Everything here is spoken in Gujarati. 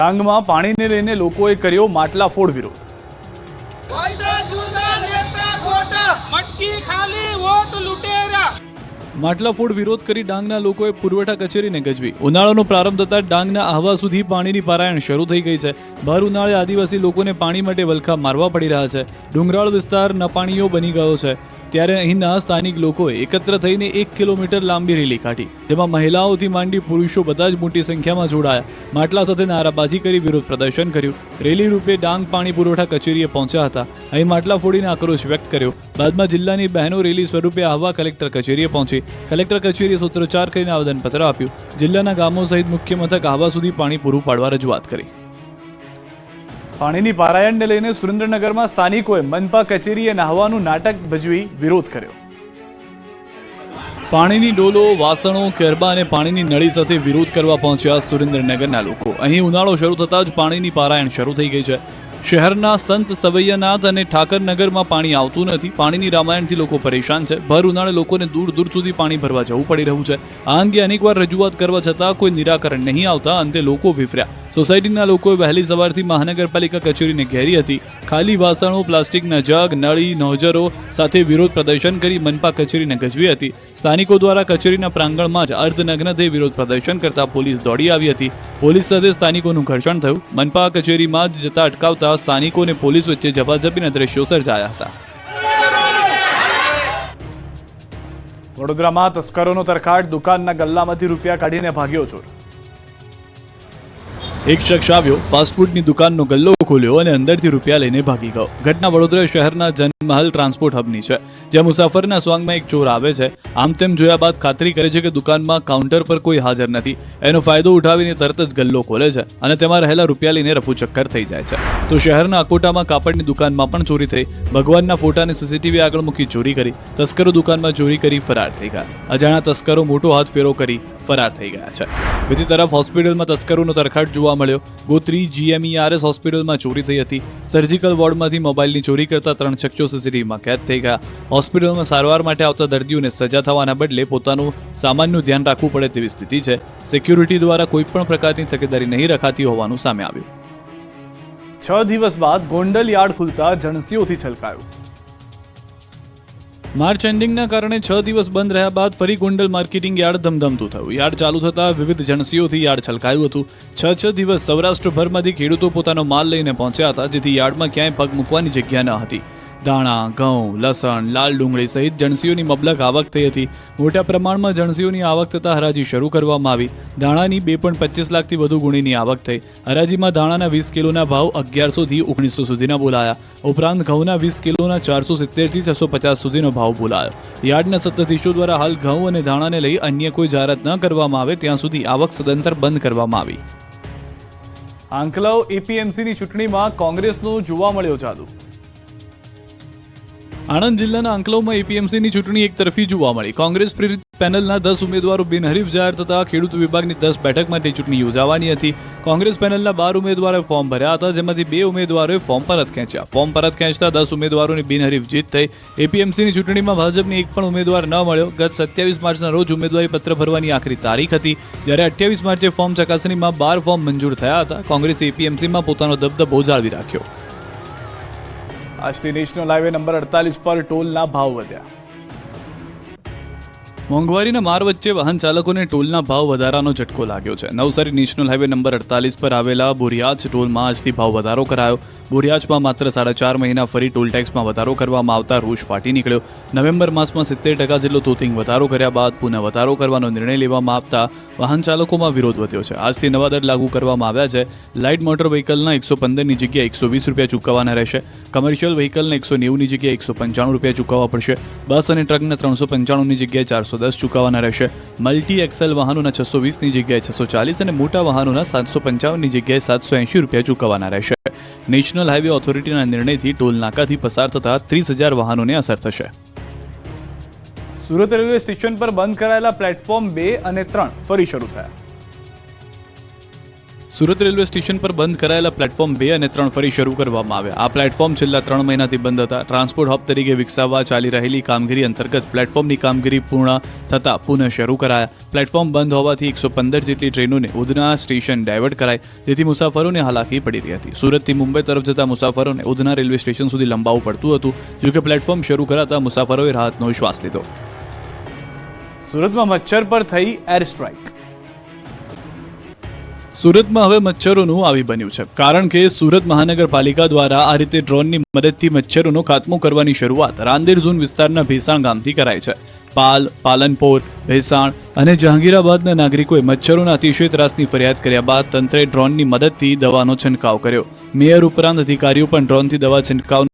ડાંગમાં પાણીને લઈને લોકોએ કર્યો માટલા ફોડ વિરોધ. માટલા ફોડ વિરોધ કરી ડાંગના લોકોએ પુરવઠા કચેરીને ગજવી. ઉનાળાનો પ્રારંભ થતાં ડાંગના આહવા સુધી પાણીની પારાયણ શરૂ થઈ ગઈ છે. ભર ઉનાળે આદિવાસી લોકોને પાણી માટે વલખા મારવા પડી રહ્યા છે. ડુંગરાળ વિસ્તાર નપાણીઓ બની ગયો છે. ત્યારે અહીંના સ્થાનિક લોકોએ એકત્ર થઈને 1 કિલોમીટર લાંબી રેલી કાઢી, જેમાં મહિલાઓથી માંડી પુરુષો બધા જ મોટી સંખ્યામાં જોડાયા. માટલા સાથે નારાબાજી કરી વિરોધ પ્રદર્શન કર્યું. રેલી રૂપે ડાંગ પાણી પુરવઠા કચેરીએ પહોંચ્યા હતા. અહીં માટલા ફોડીને આક્રોશ વ્યક્ત કર્યો. બાદમાં જિલ્લાની બહેનો રેલી સ્વરૂપે આહવા કલેક્ટર કચેરીએ પહોંચી. કલેક્ટર કચેરીએ સૂત્રોચ્ચાર કરીને આવેદનપત્ર આપ્યું. જિલ્લાના ગામો સહિત મુખ્ય મથક આહવા સુધી પાણી પૂરું પાડવા રજૂઆત કરી. પાણીની પારાયણને લઈને સુરેન્દ્રનગરમાં સ્થાનિકોએ મનપા કચેરીએ નહાવાનું નાટક ભજવી વિરોધ કર્યો. પાણીની ડોલો, વાસણો, કેરબા અને પાણીની નળી સાથે વિરોધ કરવા પહોંચ્યા સુરેન્દ્રનગરના લોકો. અહીં ઉનાળો શરૂ થતાં જ પાણીની પારાયણ શરૂ થઈ ગઈ છે. શહેરના સંત સવૈયાનાથ અને ઠાકરનગરમાં પાણી આવતું નથી. પાણીની રામાયણથી લોકો પરેશાન છે. ભર ઉનાળે લોકોને દૂર દૂર સુધી પાણી ભરવા જવું પડી રહ્યું છે. આ અંગે અનેકવાર રજૂઆત કરવા છતાં કોઈ નિરાકરણ નહીં આવતા અંતે લોકો વિફર્યા. સોસાયટીના લોકોએ વહેલી સવારથી મહાનગરપાલિકા કચેરીને ઘેરી હતી. ખાલી વાસણો, પ્લાસ્ટિકના જગ, નળી, નોઝરો સાથે વિરોધ પ્રદર્શન કરી મનપા કચેરીને ગજવી હતી. સ્થાનિકો દ્વારા કચેરીના પ્રાંગણમાં જ અર્ધનગ્ન થઈ વિરોધ પ્રદર્શન કરતા પોલીસ દોડી આવી હતી. પોલીસ સાથે સ્થાનિકોનું ઘર્ષણ થયું. મનપા કચેરીમાં જ જતા અટકાવતા સ્થાનિકો અને પોલીસ વચ્ચે ઝપાઝપીના દ્રશ્યો સર્જાયા હતા. વડોદરામાં તસ્કરોનો તરખાટ. દુકાનના ગલ્લામાંથી રૂપિયા કાઢીને ભાગ્યો ચોર. એક શખ્સ આવ્યો, ફાસ્ટફૂડની દુકાનનો ગલ્લો ખોલ્યો અને અંદરથી રૂપિયા લઈને ભાગી ગયો. ઘટના વડોદરા શહેરના જનમહલ ટ્રાન્સપોર્ટ હબની છે, જ્યાં મુસાફરના સ્વાંગમાં એક ચોર આવે છે. આમ તેમ જોયા બાદ ખાતરી કરે છે કે દુકાનમાં કાઉન્ટર પર કોઈ હાજર નથી. એનો ફાયદો ઉઠાવીને તરત જ ગલ્લો ખોલે છે અને તેમાં રહેલા રૂપિયા લઈને રફુચક્કર થઈ જાય છે. તો શહેરના અકોટામાં કાપડની દુકાનમાં પણ ચોરી થઈ. ભગવાનના ફોટાને સીસીટીવી આગળ મૂકી ચોરી કરી. તસ્કરો દુકાનમાં ચોરી કરી ફરાર થઈ ગયા. અજાણ્યા તસ્કરો મોટો હાથ ફેરો કરી ફરાર થઈ ગયા છે. બીજી તરફ હોસ્પિટલમાં તસ્કરોનો તરખાટ જોવા મળ્યો. ગોત્રી GMERS હોસ્પિટલમાં ચોરી થઈ હતી. સર્જિકલ વોર્ડમાંથી મોબાઈલની ચોરી કરતા 3 શખ્સો સીસીટીવીમાં કેદ થઈ ગયા. હોસ્પિટલમાં સારવાર માટે આવતા દર્દીઓને સજા થવાના બદલે પોતાનું સામાનનું ધ્યાન રાખવું પડે તેવી સ્થિતિ છે. સિક્યુરિટી દ્વારા કોઈ પણ પ્રકારની તકેદારી નહીં રખાતી હોવાનું સામે આવ્યું. 6 દિવસ બાદ ગોંડલ યાર્ડ ખુલતા જણસીઓથી છલકાયું. માર્ચ એન્ડિંગના કારણે 6 દિવસ બંધ રહ્યા બાદ ફરી ગોંડલ માર્કેટિંગ યાર્ડ ધમધમતું થયું. યાર્ડ ચાલુ થતાં વિવિધ જણસીઓથી યાર્ડ છલકાયું હતું. 6 દિવસ સૌરાષ્ટ્રભરમાંથી ખેડૂતો પોતાનો માલ લઈને પહોંચ્યા હતા, જેથી યાર્ડમાં ક્યાંય પગ મૂકવાની જગ્યા ન હતી. દાણા, ઘઉં, લસણ, લાલ ડુંગળી સહિત જણસીઓની મબલક આવક થઈ હતી. મોટા પ્રમાણમાં જણસીઓની આવક થતાં હરાજી શરૂ કરવામાં આવી. દાણાની 2.25 લાખથી વધુ ગુણીની આવક થઈ. હરાજીમાં દાણાના 20 કિલોના ભાવ 1100 થી 1900 સુધીના બોલાયા. ઉપરાંત ઘઉંના 20 કિલોના 470 થી 650 સુધીનો ભાવ બોલાયો. યાર્ડના સત્તાધીશો દ્વારા હાલ ઘઉં અને દાણાને લઈ અન્ય કોઈ જાહેરાત ન કરવામાં આવે ત્યાં સુધી આવક સદંતર બંધ કરવામાં આવી. આંકલાવ APMCની ચૂંટણીમાં કોંગ્રેસનો જોવા મળ્યો જાદુ. આણંદ જિલ્લાના આંકલાવમાં APMCની ચૂંટણી એક તરફી જોવા મળી. કોંગ્રેસ પ્રેરિત પેનલના 10 ઉમેદવારો બિનહરીફ જાહેર થતા ખેડૂત વિભાગની 10 બેઠક માટે ચૂંટણી યોજાવાની હતી. કોંગ્રેસ પેનલના 12 ઉમેદવારોએ ફોર્મ ભર્યા હતા, જેમાંથી 2 ઉમેદવારોએ ફોર્મ પરત ખેંચ્યા. ફોર્મ પરત ખેંચતા 10 ઉમેદવારોની બિનહરીફ જીત થઈ. APMCની ચૂંટણીમાં ભાજપને એક પણ ઉમેદવાર ન મળ્યો. ગત 27 માર્ચના રોજ ઉમેદવારી પત્ર ભરવાની આખરી તારીખ હતી, જ્યારે 28 માર્ચે ફોર્મ ચકાસણીમાં 12 ફોર્મ મંજૂર થયા હતા. કોંગ્રેસે APMCમાં પોતાનો દબદબો જાળવી રાખ્યો. આજથી નેશનલ હાઈવે નંબર 48 પર ટોલના ભાવ વધ્યા. મોંઘવારીના માર વચ્ચે વાહન ચાલકોને ટોલના ભાવ વધારાનો ઝટકો લાગ્યો છે. નવસારી નેશનલ હાઈવે નંબર 48 પર આવેલા બોરિયાજ ટોલમાં આજથી ભાવ વધારો કરાયો. બોરિયાજમાં માત્ર 4.5 મહિના ફરી ટોલ ટેક્સમાં વધારો કરવામાં આવતા રોષ ફાટી નીકળ્યો. નવેમ્બર માસમાં 70% જેટલો તોતિંગ વધારો કર્યા બાદ પુનઃ વધારો કરવાનો નિર્ણય લેવામાં આવતા વાહન ચાલકોમાં વિરોધ વધ્યો છે. આજથી નવા દર લાગુ કરવામાં આવ્યા છે. લાઇટ મોટર વ્હીકલના 115ની જગ્યાએ 120 રૂપિયા ચૂકવવાના રહેશે. કમર્શિયલ વ્હીકલને 190ની જગ્યાએ 195 રૂપિયા ચૂકવવા પડશે. બસ અને ટ્રકને 395ની જગ્યાએ 410 ચૂકવવાના રહેશે. મલ્ટી એક્સેલ વાહનોના 620ની જગ્યાએ 640 અને મોટા વાહનોના 755ની જગ્યાએ 780 રૂપિયા ચૂકવવાના રહેશે. નેશનલ હાઈવે ઓથોરિટીના નિર્ણયથી ટોલ નાકાથી પસાર થતા 30,000 વાહનોને અસર થશે. સુરત રેલવે સ્ટેશન પર બંધ કરાયેલા પ્લેટફોર્મ 2 અને 3 ફરી શરૂ થયા. સુરત રેલવે સ્ટેશન પર બંધ કરાયેલા પ્લેટફોર્મ 2 અને 3 ફરી શરૂ કરવામાં આવ્યા. આ પ્લેટફોર્મ છેલ્લા 3 મહિનાથી બંધ હતા. ટ્રાન્સપોર્ટ હબ તરીકે વિકસાવવા ચાલી રહેલી કામગીરી અંતર્ગત પ્લેટફોર્મની કામગીરી પૂર્ણ થતાં પુનઃ શરૂ કરાયા. પ્લેટફોર્મ બંધ હોવાથી 115 જેટલી ટ્રેનોને ઉધના સ્ટેશન ડાયવર્ટ કરાઈ, જેથી મુસાફરોને હાલાકી પડી રહી હતી. સુરતથી મુંબઈ તરફ જતા મુસાફરોને ઉધના રેલવે સ્ટેશન સુધી લંબાવવું પડતું હતું. જોકે પ્લેટફોર્મ શરૂ કરાતા મુસાફરોએ રાહતનો શ્વાસ લીધો. સુરતમાં મચ્છર પર થઈ એર સ્ટ્રાઇક. સુરતમાં હવે મચ્છરોનું આવી બન્યું છે, કારણ કે સુરત મહાનગરપાલિકા દ્વારા આ રીતે ડ્રોનની મદદથી મચ્છરોનો ખાત્મો કરવાની શરૂઆત રાંદેર ઝોન વિસ્તારના ભેસાણ ગામથી કરાઈ છે. પાલ, પાલનપોર, ભેસાણ અને જહાંગીરાબાદના નાગરિકોએ મચ્છરોના અતિશય ત્રાસની ફરિયાદ કર્યા બાદ તંત્રે ડ્રોનની મદદથી દવાનો છંટકાવ કર્યો. મેયર ઉપરાંત અધિકારીઓ પણ ડ્રોનથી દવા છંટકાવ